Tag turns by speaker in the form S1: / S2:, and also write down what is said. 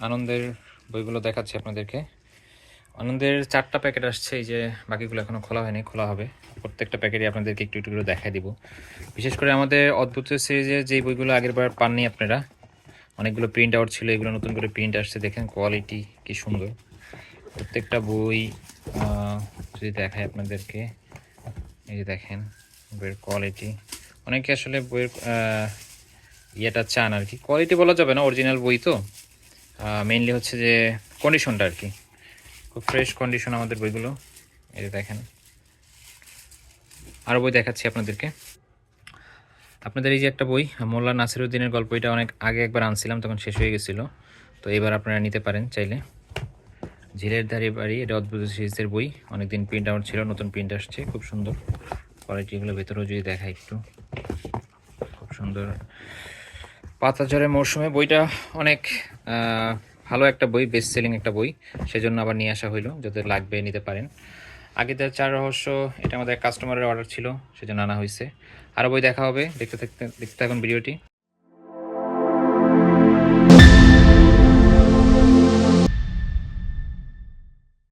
S1: আনন্দের বইগুলো দেখাচ্ছি আপনাদেরকে। আনন্দের 4টা প্যাকেট আসছে, এই যে বাকিগুলো এখনও খোলা হয়নি, খোলা হবে। প্রত্যেকটা প্যাকেটই আপনাদেরকে একটু একটু করে দেখাই দিব। বিশেষ করে আমাদের অদ্ভুত সিরিজের যে বইগুলো আগের বার পাননি আপনারা, অনেকগুলো প্রিন্ট আউট ছিল, এগুলো নতুন করে প্রিন্ট আসছে। দেখেন কোয়ালিটি কি সুন্দর প্রত্যেকটা বই। যদি দেখাই আপনাদেরকে, এই যে দেখেন বইয়ের কোয়ালিটি। অনেকে আসলে বইয়ের ইয়েটা চান আর কি, কোয়ালিটি বলা যাবে না, অরিজিনাল বই তো। মেইনলি হচ্ছে যে কন্ডিশনটা আর কি, খুব ফ্রেশ কন্ডিশন আমাদের বইগুলো। এই যে দেখেন, আরও বই দেখাচ্ছি আপনাদেরকে। আপনাদের এই যে একটা বই মোল্লা নাসিরুদ্দিনের গল্প, এটা অনেক আগে একবার আনছিলাম, তখন শেষ হয়ে গেছিলো, তো এবার আপনারা নিতে পারেন চাইলে। ঝিলের ধারে বাড়ি, এটা অদ্ভুত সিরিজের বই, অনেকদিন প্রিন্ট আউট ছিল, নতুন প্রিন্ট আসছে, খুব সুন্দর কোয়ালিটিগুলো। ভেতরেও যদি দেখা একটু, খুব সুন্দর। পাতাঝড়ের মৌসুমে বইটা অনেক ভালো একটা বই, বেস্ট সেলিং একটা বই, সেজন্য আবার নিয়ে আসা হইলো, যাদের লাগবে নিতে পারেন। আগেদের 4 রহস্য, এটা আমাদের কাস্টমারের অর্ডার ছিল, সেজন্য আনা হয়েছে। আরও বই দেখা হবে, দেখতে থাকুন ভিডিওটি।